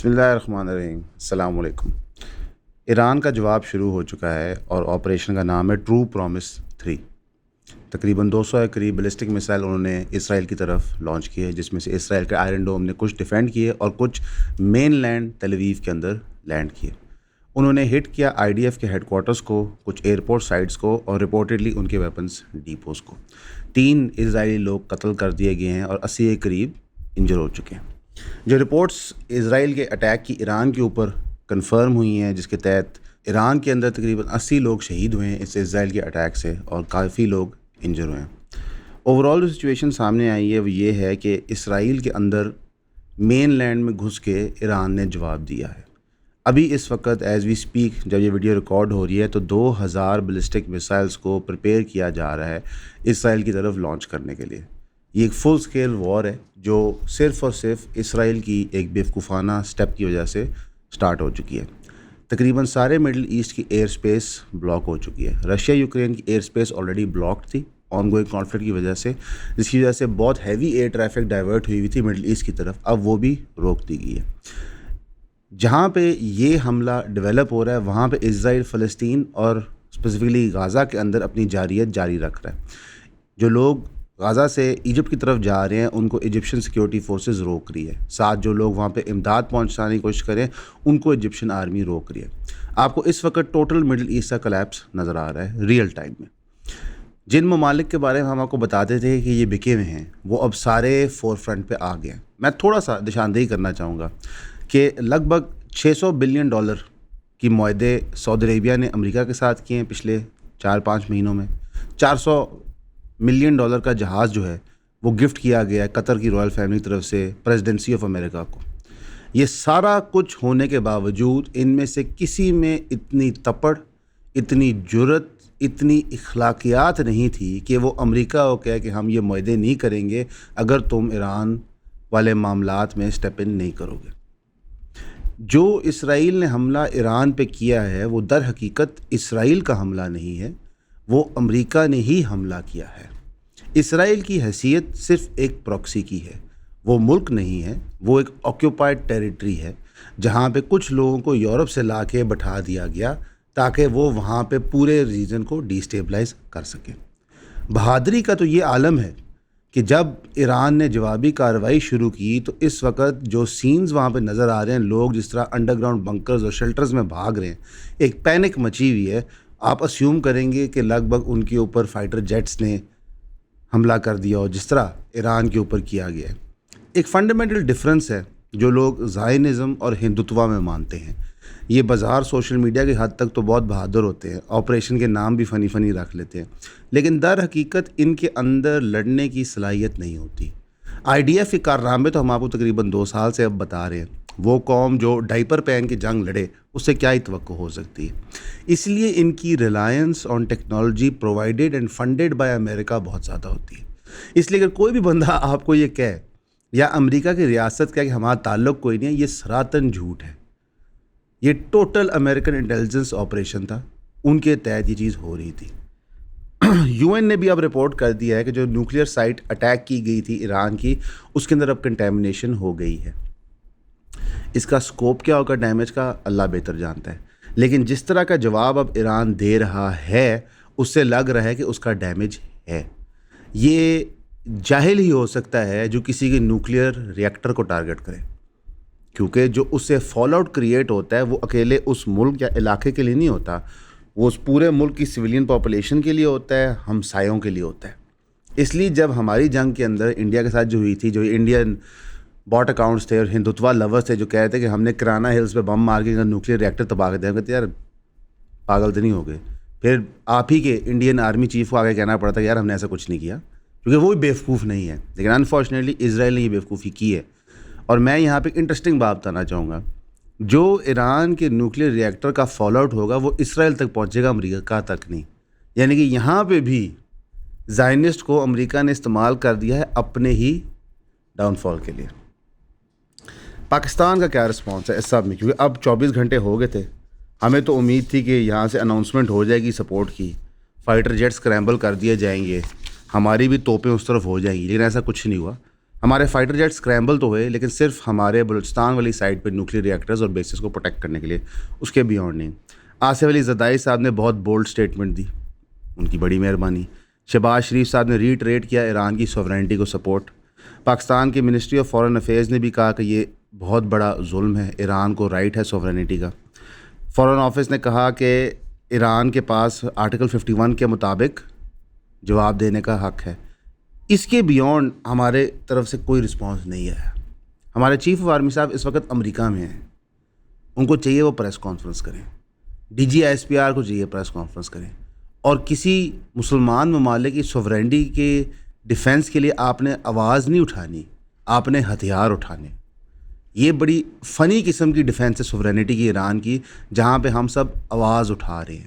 بسم اللہ الرحمن الرحیم، السلام علیکم۔ ایران کا جواب شروع ہو چکا ہے اور آپریشن کا نام ہے ٹرو پرومس 3۔ تقریباً 200 کے قریب بیلسٹک میسائل انہوں نے اسرائیل کی طرف لانچ کیے، جس میں سے اسرائیل کے آئرن ڈوم نے کچھ ڈیفینڈ کیے اور کچھ مین لینڈ تل اویو کے اندر لینڈ کیے۔ انہوں نے ہٹ کیا IDF کے ہیڈ کوارٹرز کو، کچھ ایئرپورٹ سائٹس کو اور رپورٹڈلی ان کے ویپنز ڈیپوز کو۔ 3 اسرائیلی لوگ قتل کر دیے گئے ہیں اور 80 کے قریب انجر ہو چکے ہیں۔ جو رپورٹس اسرائیل کے اٹیک کی ایران کے اوپر کنفرم ہوئی ہیں، جس کے تحت ایران کے اندر تقریباً 80 لوگ شہید ہوئے ہیں اس اسرائیل کے اٹیک سے اور کافی لوگ انجر ہوئے ہیں۔ اوورال جو سچویشن سامنے آئی ہے وہ یہ ہے کہ اسرائیل کے اندر مین لینڈ میں گھس کے ایران نے جواب دیا ہے۔ ابھی اس وقت ایز وی اسپیک جب یہ ویڈیو ریکارڈ ہو رہی ہے تو 2000 بیلسٹک میسائلز کو پریپیئر کیا جا رہا ہے اسرائیل کی طرف لانچ کرنے کے لیے۔ یہ ایک فل سکیل وار ہے جو صرف اور صرف اسرائیل کی ایک بیوقوفانہ سٹیپ کی وجہ سے سٹارٹ ہو چکی ہے۔ تقریباً سارے مڈل ایسٹ کی ایئر سپیس بلاک ہو چکی ہے۔ رشیا یوکرین کی ایئر سپیس آلریڈی بلاکڈ تھی آن گوئنگ کانفلکٹ کی وجہ سے، جس کی وجہ سے بہت ہیوی ایئر ٹریفک ڈائیورٹ ہوئی تھی مڈل ایسٹ کی طرف، اب وہ بھی روک دی گئی ہے۔ جہاں پہ یہ حملہ ڈیولپ ہو رہا ہے وہاں پہ اسرائیل فلسطین اور اسپیسیفکلی غازہ کے اندر اپنی جارحیت جاری رکھ رہا ہے۔ جو لوگ غازہ سے ایجپٹ کی طرف جا رہے ہیں ان کو ایجپشن سیکیورٹی فورسز روک رہی ہے، ساتھ جو لوگ وہاں پہ امداد پہنچانے کی کوشش کریں ان کو ایجپشن آرمی روک رہی ہے۔ آپ کو اس وقت ٹوٹل مڈل ایسٹ کا کلیپس نظر آ رہا ہے ریئل ٹائم میں۔ جن ممالک کے بارے میں ہم آپ کو بتاتے تھے کہ یہ بکے ہوئے ہیں وہ اب سارے فور فرنٹ پہ آ گئے ہیں۔ میں تھوڑا سا نشاندہی کرنا چاہوں گا کہ لگ بھگ $600 بلین کی معاہدے سعودی عربیہ نے امریکہ کے ساتھ کیے ہیں پچھلے 4-5 مہینوں میں۔ $400 ملین کا جہاز جو ہے وہ گفٹ کیا گیا ہے قطر کی رائل فیملی کی طرف سے پریزیڈنسی آف امریکہ کو۔ یہ سارا کچھ ہونے کے باوجود ان میں سے کسی میں اتنی تپڑ، اتنی جرت، اتنی اخلاقیات نہیں تھی کہ وہ امریکہ کو کہے کہ ہم یہ معاہدے نہیں کریں گے اگر تم ایران والے معاملات میں اسٹیپ ان نہیں کرو گے۔ جو اسرائیل نے حملہ ایران پہ کیا ہے وہ در حقیقت اسرائیل کا حملہ نہیں ہے، وہ امریکہ نے ہی حملہ کیا ہے۔ اسرائیل کی حیثیت صرف ایک پراکسی کی ہے، وہ ملک نہیں ہے، وہ ایک آکیوپائڈ ٹیریٹری ہے جہاں پہ کچھ لوگوں کو یورپ سے لا کے بٹھا دیا گیا تاکہ وہ وہاں پہ پورے ریجن کو ڈیسٹیبلائز کر سکیں۔ بہادری کا تو یہ عالم ہے کہ جب ایران نے جوابی کارروائی شروع کی تو اس وقت جو سینز وہاں پہ نظر آ رہے ہیں، لوگ جس طرح انڈر گراؤنڈ بنکرز اور شیلٹرز میں بھاگ رہے ہیں، ایک پینک مچی ہوئی ہے۔ آپ اسیوم کریں گے کہ لگ بھگ ان کے اوپر فائٹر جیٹس نے حملہ کر دیا ہو جس طرح ایران کے اوپر کیا گیا ہے۔ ایک فنڈامنٹل ڈفرینس ہے جو لوگ زائنزم اور ہندوتوا میں مانتے ہیں۔ یہ بازار سوشل میڈیا کی حد تک تو بہت بہادر ہوتے ہیں، آپریشن کے نام بھی فنی رکھ لیتے ہیں، لیکن در حقیقت ان کے اندر لڑنے کی صلاحیت نہیں ہوتی۔ IDF کے کارنامے تو ہم آپ کو تقریباً 2 سال سے اب بتا رہے ہیں۔ وہ قوم جو ڈائپر پہن کے جنگ لڑے اس سے کیا ہی توقع ہو سکتی ہے؟ اس لیے ان کی reliance on technology provided and funded by امریکہ بہت زیادہ ہوتی ہے۔ اس لیے اگر کوئی بھی بندہ آپ کو یہ کہے یا امریکہ کی ریاست کہے کہ ہمارا تعلق کوئی نہیں ہے، یہ سراتن جھوٹ ہے۔ یہ ٹوٹل امریکن انٹیلیجنس آپریشن تھا، ان کے تحت یہ چیز ہو رہی تھی۔ UN نے بھی اب رپورٹ کر دیا ہے کہ جو نیوکلیئر سائٹ اٹیک کی گئی تھی ایران کی، اس کے اندر اب کنٹیمنیشن ہو گئی ہے۔ اس کا سکوپ کیا ہوگا ڈیمیج کا اللہ بہتر جانتا ہے، لیکن جس طرح کا جواب اب ایران دے رہا ہے اس سے لگ رہا ہے کہ اس کا ڈیمیج ہے۔ یہ جاہل ہی ہو سکتا ہے جو کسی کے نیوکلیئر ری ایکٹر کو ٹارگٹ کرے، کیونکہ جو اس سے فال آؤٹ کریٹ ہوتا ہے وہ اکیلے اس ملک یا علاقے کے لیے نہیں ہوتا، وہ اس پورے ملک کی سویلین پاپولیشن کے لیے ہوتا ہے، ہمسایوں کے لیے ہوتا ہے۔ اس لیے جب ہماری جنگ کے اندر انڈیا کے ساتھ جو ہوئی تھی، جو انڈین باٹ اکاؤنٹس تھے اور ہندوتوا لورس تھے جو کہہ رہے تھے کہ ہم نے کرانہ ہلز پہ بم مار کے نیوکلیئر ری ایکٹر تباہ کر دیا، کہتے یار پاگل تو نہیں ہو گئے؟ پھر آپ ہی کے انڈین آرمی چیف کو آگے کہنا پڑتا کہ یار ہم نے ایسا کچھ نہیں کیا، کیونکہ وہ بھی بیوقوف نہیں ہے۔ لیکن انفارچونیٹلی اسرائیل نے یہ بیوقوفی کی ہے۔ اور میں یہاں پہ ایک انٹرسٹنگ بات بتانا چاہوں گا، جو ایران کے نیوکلیئر ری ایکٹر کا فال آؤٹ ہوگا وہ اسرائیل تک پہنچے گا، امریکہ تک نہیں۔ یعنی کہ یہاں پہ بھی زائنسٹ کو امریکہ نے استعمال کر دیا ہے اپنے ہی ڈاؤن فال کے لیے۔ پاکستان کا کیا رسپانس ہے اس سب میں؟ کیونکہ اب 24 گھنٹے ہو گئے تھے، ہمیں تو امید تھی کہ یہاں سے اناؤنسمنٹ ہو جائے گی سپورٹ کی، فائٹر جیٹ اسکریمبل کر دیے جائیں گے، ہماری بھی توپیں اس طرف ہو جائیں گی، لیکن ایسا کچھ نہیں ہوا۔ ہمارے فائٹر جیٹ اسکریمبل تو ہوئے لیکن صرف ہمارے بلوچستان والی سائڈ پہ نیوکلیئر ریئیکٹرز اور بیسز کو پروٹیکٹ کرنے کے لیے، اس کے بیونڈ نہیں۔ آصف علی زرداری صاحب نے بہت بولڈ اسٹیٹمنٹ دی، ان کی بڑی مہربانی۔ شہباز شریف صاحب نے ریٹریٹ کیا ایران کی سوورینٹی کو سپورٹ۔ پاکستان کی منسٹری آف فارن افیئرز نے بھی کہا کہ یہ بہت بڑا ظلم ہے، ایران کو رائٹ ہے سوورینٹی کا۔ فارن آفس نے کہا کہ ایران کے پاس آرٹیکل 51 کے مطابق جواب دینے کا حق ہے۔ اس کے بیونڈ ہمارے طرف سے کوئی رسپانس نہیں ہے۔ ہمارے چیف آف آرمی صاحب اس وقت امریکہ میں ہیں، ان کو چاہیے وہ پریس کانفرنس کریں، D G S P R کو چاہیے پریس کانفرنس کریں، اور کسی مسلمان ممالک کی سوورینٹی کے ڈیفینس کے لیے آپ نے آواز نہیں اٹھانی، آپ نے ہتھیار اٹھانے۔ یہ بڑی فنی قسم کی ڈیفینس ہے سوورینٹی کی ایران کی، جہاں پہ ہم سب آواز اٹھا رہے ہیں۔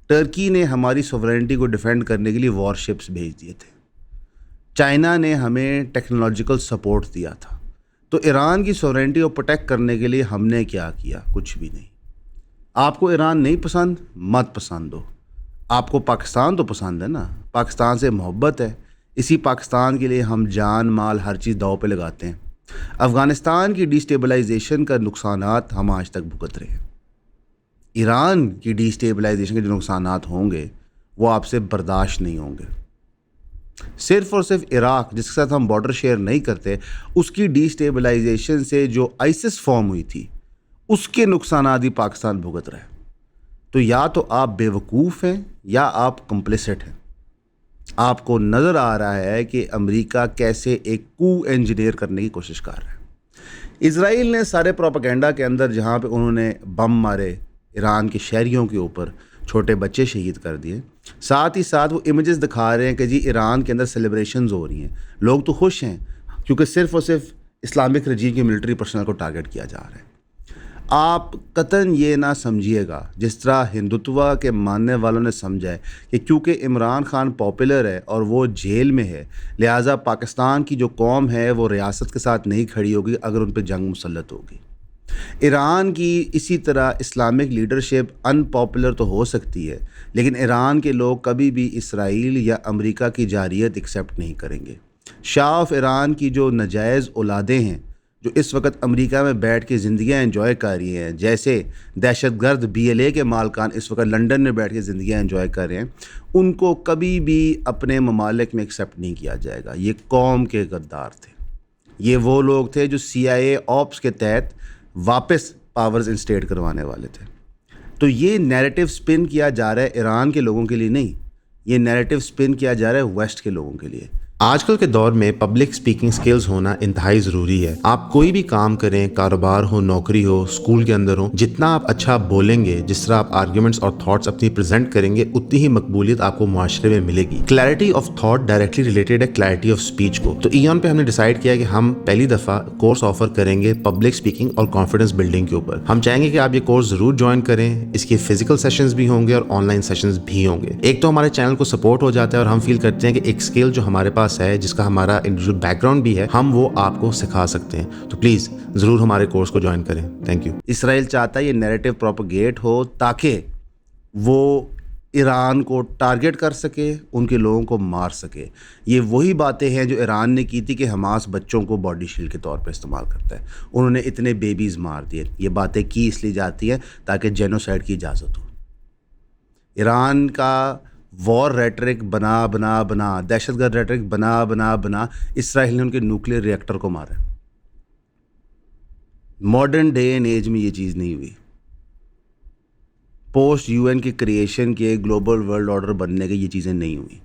ٹرکی نے ہماری سوورینٹی کو ڈیفینڈ کرنے کے لیے وار شپس بھیج دیے تھے، چائنا نے ہمیں ٹیکنالوجیکل سپورٹ دیا تھا۔ تو ایران کی سوورینٹی کو پروٹیکٹ کرنے کے لیے ہم نے کیا کیا؟ کچھ بھی نہیں۔ آپ کو ایران نہیں پسند، مت پسند ہو، آپ کو پاکستان تو پسند ہے نا، پاکستان سے محبت ہے، اسی پاکستان کے لیے ہم جان مال ہر چیز داؤ پہ لگاتے ہیں۔ افغانستان کی ڈی اسٹیبلائزیشن کا نقصانات ہم آج تک بھگت رہے ہیں، ایران کی ڈی اسٹیبلائزیشن کے جو نقصانات ہوں گے وہ آپ سے برداشت نہیں ہوں گے۔ صرف اور صرف عراق، جس کے ساتھ ہم بارڈر شیئر نہیں کرتے، اس کی ڈی اسٹیبلائزیشن سے جو آئسس فارم ہوئی تھی، اس کے نقصانات بھی پاکستان بھگت رہا ہے۔ تو یا تو آپ بے وقوف ہیں یا آپ کمپلیسٹ ہیں۔ آپ کو نظر آ رہا ہے کہ امریکہ کیسے ایک کو انجینئر کرنے کی کوشش کر رہا ہے۔ اسرائیل نے سارے پروپیگنڈا کے اندر جہاں پہ انہوں نے بم مارے ایران کے شہریوں کے اوپر، چھوٹے بچے شہید کر دیے، ساتھ ہی ساتھ وہ امیجز دکھا رہے ہیں کہ جی ایران کے اندر سیلیبریشنز ہو رہی ہیں، لوگ تو خوش ہیں کیونکہ صرف اور صرف اسلامک رجیم کی ملٹری پرسنل کو ٹارگٹ کیا جا رہا ہے۔ آپ قطعاً یہ نہ سمجھیے گا جس طرح ہندوتوا کے ماننے والوں نے سمجھا ہے کہ کیونکہ عمران خان پاپولر ہے اور وہ جیل میں ہے، لہٰذا پاکستان کی جو قوم ہے وہ ریاست کے ساتھ نہیں کھڑی ہوگی اگر ان پہ جنگ مسلط ہوگی۔ ایران کی اسی طرح اسلامک لیڈرشپ ان پاپولر تو ہو سکتی ہے، لیکن ایران کے لوگ کبھی بھی اسرائیل یا امریکہ کی جارحیت ایکسیپٹ نہیں کریں گے۔ شاہ آف ایران کی جو ناجائز اولادیں ہیں جو اس وقت امریکہ میں بیٹھ کے زندگیاں انجوائے کر رہی ہیں، جیسے دہشت گرد BLA کے مالکان اس وقت لنڈن میں بیٹھ کے زندگیاں انجوائے کر رہے ہیں، ان کو کبھی بھی اپنے ممالک میں ایکسیپٹ نہیں کیا جائے گا۔ یہ قوم کے غدار تھے، یہ وہ لوگ تھے جو CIA آپس کے تحت واپس پاورز انسٹیٹ کروانے والے تھے۔ تو یہ نیریٹو سپن کیا جا رہا ہے ایران کے لوگوں کے لیے نہیں، یہ نیریٹو سپن کیا جا رہا ہے ویسٹ کے لوگوں کے لیے۔ آج کل کے دور میں پبلک سپیکنگ سکلز ہونا انتہائی ضروری ہے۔ آپ کوئی بھی کام کریں، کاروبار ہو، نوکری ہو، اسکول کے اندر ہو، جتنا آپ اچھا بولیں گے، جس طرح آپ آرگیومنٹس اور تھاٹس اپنی پریزنٹ کریں گے، اتنی ہی مقبولیت آپ کو معاشرے میں ملے گی۔ Clarity of thought directly related ہے کلیئرٹی آف اسپیچ کو۔ تو ایون پہ ہم نے ڈیسائیڈ کیا کہ ہم پہلی دفعہ کورس آفر کریں گے پبلک سپیکنگ اور کانفیڈنس بلڈنگ کے اوپر۔ ہم چاہیں گے کہ آپ یہ کورس ضرور جوائن کریں۔ اس کے فزیکل سیشنز بھی ہوں گے اور آن لائن سیشنز بھی ہوں گے۔ ایک تو ہمارے چینل کو سپورٹ ہو جاتا ہے اور ہم فیل کرتے ہیں کہ ایک اسکل جو ہمارے پاس ہے، جس کا ہمارا انڈیویجول بیک گراؤنڈ بھی ہے، ہم وہ آپ کو سکھا سکتے ہیں۔ تو پلیز ضرور ہمارے کورس کو جوائن کریں۔ Thank you. اسرائیل چاہتا ہے یہ نیریٹو پروپیگیٹ ہو تاکہ وہ ایران کو ٹارگٹ کر سکے، ان کے لوگوں کو مار سکے۔ یہ وہی باتیں ہیں جو ایران نے کی تھی کہ حماس بچوں کو باڈی شیلڈ کے طور پہ استعمال کرتا ہے، انہوں نے اتنے بیبیز مار دیے۔ یہ باتیں کی اس لیے جاتی ہیں تاکہ جینوسائیڈ کی اجازت ہو۔ ایران کا وار ریٹرک بنا دہشت گرد ریٹرک بنا اسرائیل نے ان کے نیوکلیئر ریئیکٹر کو مارا۔ ماڈرن ڈے اینڈ ایج میں یہ چیز نہیں ہوئی۔ پوسٹ UN کی کریشن کے گلوبل ورلڈ آرڈر بننے کے یہ چیزیں نہیں ہوئی۔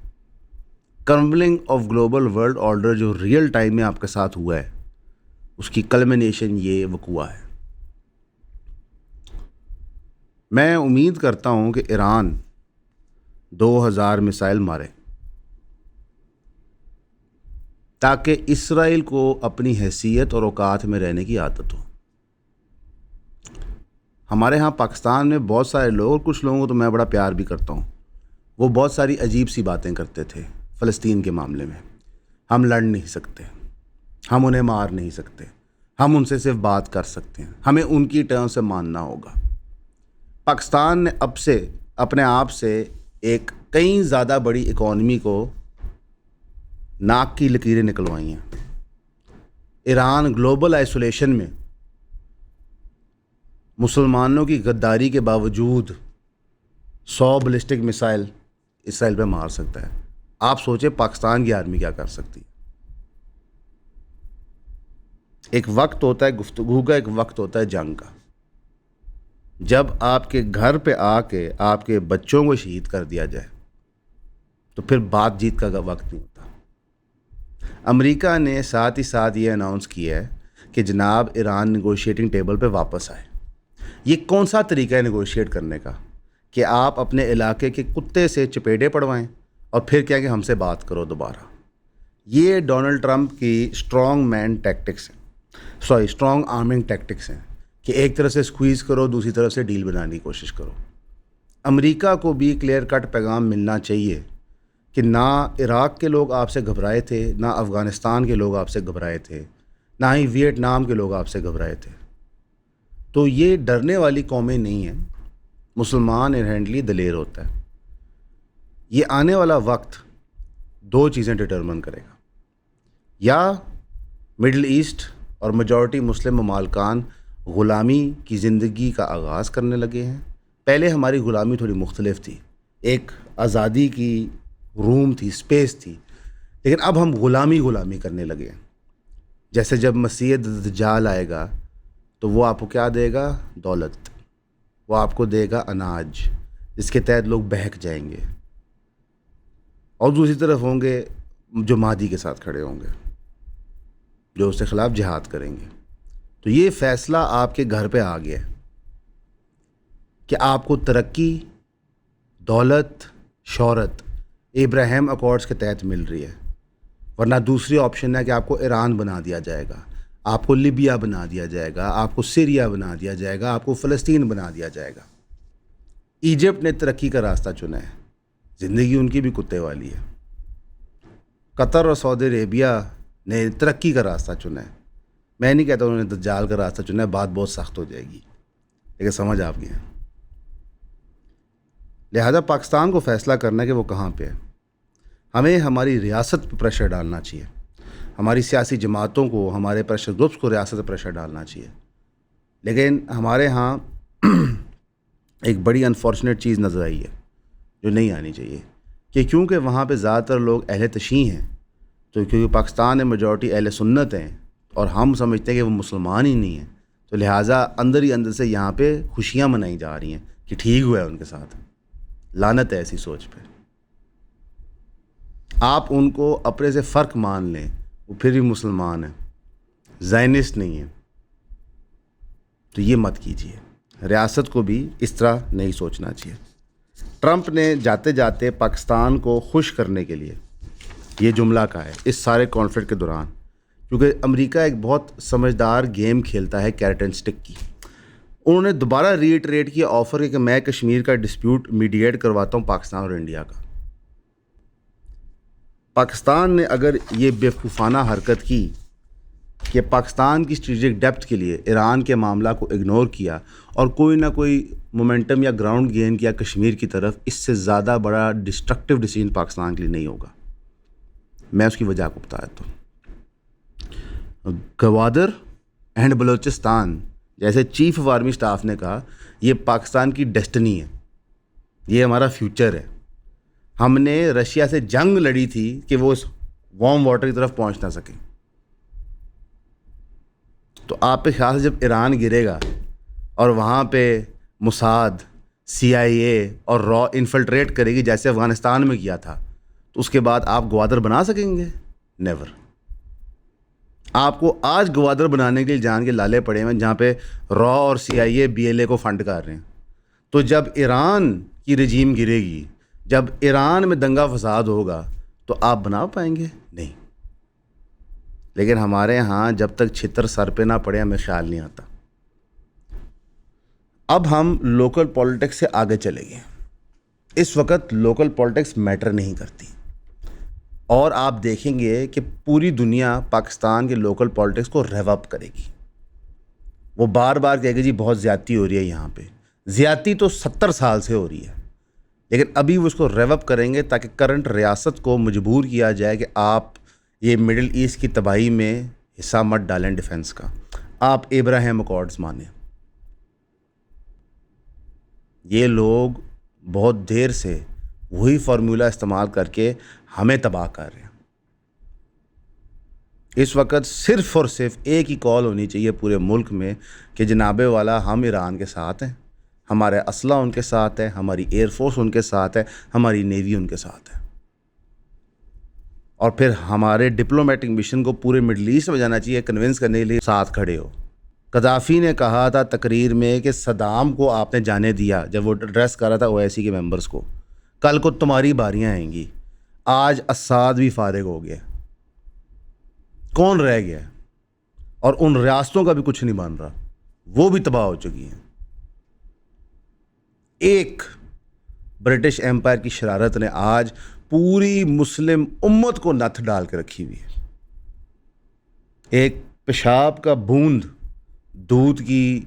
Crumbling of global world order جو ریئل ٹائم میں آپ کے ساتھ ہوا ہے، اس کی کلمنیشن یہ وقوع ہے۔ میں امید کرتا ہوں کہ ایران 2000 میسائل مارے تاکہ اسرائیل کو اپنی حیثیت اور اوقات میں رہنے کی عادت ہو۔ ہمارے ہاں پاکستان میں بہت سارے لوگ، اور کچھ لوگوں کو تو میں بڑا پیار بھی کرتا ہوں، وہ بہت ساری عجیب سی باتیں کرتے تھے فلسطین کے معاملے میں۔ ہم لڑ نہیں سکتے، ہم انہیں مار نہیں سکتے، ہم ان سے صرف بات کر سکتے ہیں، ہمیں ان کی ٹرم سے ماننا ہوگا۔ پاکستان نے اب سے اپنے آپ سے ایک کئی زیادہ بڑی اکانومی کو ناک کی لکیریں نکلوائی ہیں۔ ایران گلوبل آئسولیشن میں مسلمانوں کی غداری کے باوجود 100 بیلسٹک میسائل اسرائیل پہ مار سکتا ہے. آپ سوچیں پاکستان کی آرمی کیا کر سکتی ہے. ایک وقت ہوتا ہے گفتگو کا، ایک وقت ہوتا ہے جنگ کا. جب آپ کے گھر پہ آ کے آپ کے بچوں کو شہید کر دیا جائے تو پھر بات چیت کا وقت نہیں ہوتا. امریکہ نے ساتھ ہی ساتھ یہ اناؤنس کیا ہے کہ جناب ایران نیگوشیٹنگ ٹیبل پہ واپس آئے. یہ کون سا طریقہ ہے نیگوشیٹ کرنے کا کہ آپ اپنے علاقے کے کتے سے چپیڑے پڑوائیں اور پھر کیا کہ ہم سے بات کرو دوبارہ. یہ ڈونلڈ ٹرمپ کی اسٹرانگ مین ٹیکٹکس ہیں، اسٹرانگ آرمنگ ٹیکٹکس ہیں کہ ایک طرف سے اسکویز کرو، دوسری طرف سے ڈیل بنانے کی کوشش کرو. امریکہ کو بھی کلیئر کٹ پیغام ملنا چاہیے کہ نہ عراق کے لوگ آپ سے گھبرائے تھے، نہ افغانستان کے لوگ آپ سے گھبرائے تھے، نہ ہی ویٹنام کے لوگ آپ سے گھبرائے تھے. تو یہ ڈرنے والی قومیں نہیں ہیں. مسلمان انہرنٹلی دلیر ہوتا ہے. یہ آنے والا وقت دو چیزیں ڈٹرمن کرے گا. یا مڈل ایسٹ اور میجورٹی مسلم ممالکان غلامی کی زندگی کا آغاز کرنے لگے ہیں. پہلے ہماری غلامی تھوڑی مختلف تھی، ایک آزادی کی روم تھی، اسپیس تھی، لیکن اب ہم غلامی کرنے لگے ہیں. جیسے جب مسیح دجال آئے گا تو وہ آپ کو کیا دے گا؟ دولت. وہ آپ کو دے گا اناج جس کے تحت لوگ بہک جائیں گے، اور دوسری طرف ہوں گے جو مہدی کے ساتھ کھڑے ہوں گے، جو اس کے خلاف جہاد کریں گے. تو یہ فیصلہ آپ کے گھر پہ آ گیا ہے کہ آپ کو ترقی، دولت، شہرت ابراہیم اکارڈز کے تحت مل رہی ہے. ورنہ دوسری آپشن ہے کہ آپ کو ایران بنا دیا جائے گا، آپ کو لیبیا بنا دیا جائے گا، آپ کو سیریا بنا دیا جائے گا، آپ کو فلسطین بنا دیا جائے گا. ایجپٹ نے ترقی کا راستہ چنا ہے، زندگی ان کی بھی کتے والی ہے. قطر اور سعودی عربیہ نے ترقی کا راستہ چنا ہے. میں نہیں کہتا انہوں نے دجال کا راستہ چنا ہے، بات بہت سخت ہو جائے گی، لیکن سمجھ آپ گئے. لہذا پاکستان کو فیصلہ کرنا ہے کہ وہ کہاں پہ ہے. ہمیں ہماری ریاست پہ پریشر ڈالنا چاہیے، ہماری سیاسی جماعتوں کو، ہمارے پریشر گروپس کو ریاست پہ پریشر ڈالنا چاہیے. لیکن ہمارے ہاں ایک بڑی انفارچونیٹ چیز نظر آئی ہے جو نہیں آنی چاہیے، کہ کیونکہ وہاں پہ زیادہ تر لوگ اہل تشیع ہیں، تو کیونکہ پاکستان میں میجورٹی اہل سنت ہیں اور ہم سمجھتے ہیں کہ وہ مسلمان ہی نہیں ہیں، تو لہٰذا اندر ہی اندر سے یہاں پہ خوشیاں منائی جا رہی ہیں کہ ٹھیک ہوا ہے ان کے ساتھ. لعنت ہے ایسی سوچ پہ. آپ ان کو اپنے سے فرق مان لیں، وہ پھر بھی مسلمان ہیں، زائنسٹ نہیں ہیں. تو یہ مت کیجیے. ریاست کو بھی اس طرح نہیں سوچنا چاہیے. ٹرمپ نے جاتے جاتے پاکستان کو خوش کرنے کے لیے یہ جملہ کہا ہے اس سارے کانفلکٹ کے دوران، کیونکہ امریکہ ایک بہت سمجھدار گیم کھیلتا ہے کیرٹ اینڈ اسٹک کی. انہوں نے دوبارہ ریٹریٹ کیا آفر کہ میں کشمیر کا ڈسپیوٹ میڈیٹ کرواتا ہوں پاکستان اور انڈیا کا. پاکستان نے اگر یہ بیوقوفانہ حرکت کی کہ پاکستان کی اسٹریٹجک ڈیپتھ کے لیے ایران کے معاملہ کو اگنور کیا اور کوئی نہ کوئی مومنٹم یا گراؤنڈ گین کیا کشمیر کی طرف، اس سے زیادہ بڑا ڈسٹرکٹیو ڈیسیژن پاکستان کے لیے نہیں ہوگا. میں اس کی وجہ کو بتا دیتا ہوں. گوادر اینڈ بلوچستان جیسے چیف آف آرمی اسٹاف نے کہا، یہ پاکستان کی ڈیسٹنی ہے، یہ ہمارا فیوچر ہے. ہم نے رشیا سے جنگ لڑی تھی کہ وہ اس وارم واٹر کی طرف پہنچ نہ سکیں. تو آپ کے خیال سے جب ایران گرے گا اور وہاں پہ موساد، CIA اور را انفلٹریٹ کرے گی جیسے افغانستان میں کیا تھا، تو اس کے بعد آپ گوادر بنا سکیں گے؟ نیور. آپ کو آج گوادر بنانے کے لیے جان کے لالے پڑے ہیں جہاں پہ را اور CIA BLA کو فنڈ کر رہے ہیں. تو جب ایران کی رجیم گرے گی، جب ایران میں دنگا فساد ہوگا، تو آپ بنا پائیں گے؟ نہیں. لیکن ہمارے ہاں جب تک چھتر سر پہ نہ پڑے ہمیں خیال نہیں آتا. اب ہم لوکل پالیٹکس سے آگے چلے گئے. اس وقت لوکل پالیٹکس میٹر نہیں کرتی، اور آپ دیکھیں گے کہ پوری دنیا پاکستان کے لوکل پالیٹکس کو ریو اپ کرے گی. وہ بار بار کہے گی جی بہت زیادتی ہو رہی ہے یہاں پہ. زیادتی تو 70 سال سے ہو رہی ہے، لیکن ابھی وہ اس کو ریو اپ کریں گے تاکہ کرنٹ ریاست کو مجبور کیا جائے کہ آپ یہ مڈل ایسٹ کی تباہی میں حصہ مت ڈالیں ڈیفنس کا. آپ ابراہیم اکارڈز مانیں. یہ لوگ بہت دیر سے وہی فارمولہ استعمال کر کے ہمیں تباہ کر رہے ہیں. اس وقت صرف اور صرف ایک ہی کال ہونی چاہیے پورے ملک میں کہ جناب والا ہم ایران کے ساتھ ہیں, ہمارے اسلحہ ان کے ساتھ ہے, ہماری ایئر فورس ان کے ساتھ ہے, ہماری نیوی ان کے ساتھ ہے. اور پھر ہمارے ڈپلومیٹک مشن کو پورے مڈل ایسٹ میں جانا چاہیے, کنونس کرنے کے لیے ساتھ کھڑے ہو. قذافی نے کہا تھا تقریر میں کہ صدام کو آپ نے جانے دیا جب وہ ایڈریس کر رہا تھا OIC کے ممبرس کو, کل کو تمہاری باریاں آئیں گی. آج اساد بھی فارغ ہو گیا, کون رہ گیا؟ اور ان ریاستوں کا بھی کچھ نہیں بن رہا, وہ بھی تباہ ہو چکی ہیں. ایک برٹش ایمپائر کی شرارت نے آج پوری مسلم امت کو نتھ ڈال کے رکھی ہوئی ہے. ایک پیشاب کا بوند دودھ کی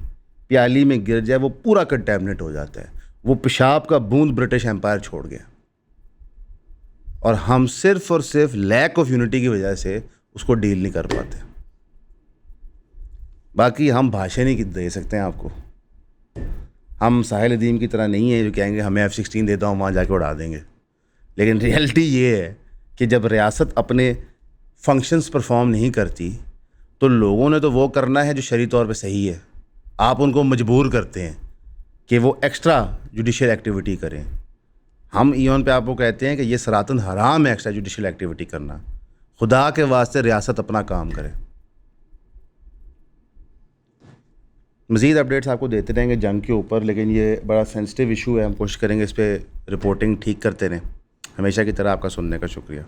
پیالی میں گر جائے وہ پورا کنٹیمنیٹ ہو جاتا ہے. وہ پیشاب کا بوند برٹش ایمپائر چھوڑ گیا, اور ہم صرف اور صرف لیک آف یونٹی کی وجہ سے اس کو ڈیل نہیں کر پاتے. باقی ہم بھاشن ہی دے سکتے ہیں آپ کو. ہم ساحل ندیم کی طرح نہیں ہیں جو کہیں گے ہمیں F-16 دیتا ہوں وہاں جا کے اڑا دیں گے. لیکن ریئلٹی یہ ہے کہ جب ریاست اپنے فنکشنز پرفارم نہیں کرتی تو لوگوں نے تو وہ کرنا ہے جو شرعی طور پہ صحیح ہے. آپ ان کو مجبور کرتے ہیں کہ وہ ایکسٹرا جوڈیشل ایکٹیویٹی کریں. ہم ایون پہ آپ کو کہتے ہیں کہ یہ سراتن حرام ہے ایکسٹرا جوڈیشل ایکٹیویٹی کرنا. خدا کے واسطے ریاست اپنا کام کرے. مزید اپڈیٹس آپ کو دیتے رہیں گے جنگ کے اوپر, لیکن یہ بڑا سینسٹیو ایشو ہے, ہم کوشش کریں گے اس پہ رپورٹنگ ٹھیک کرتے رہیں. ہمیشہ کی طرح آپ کا سننے کا شکریہ.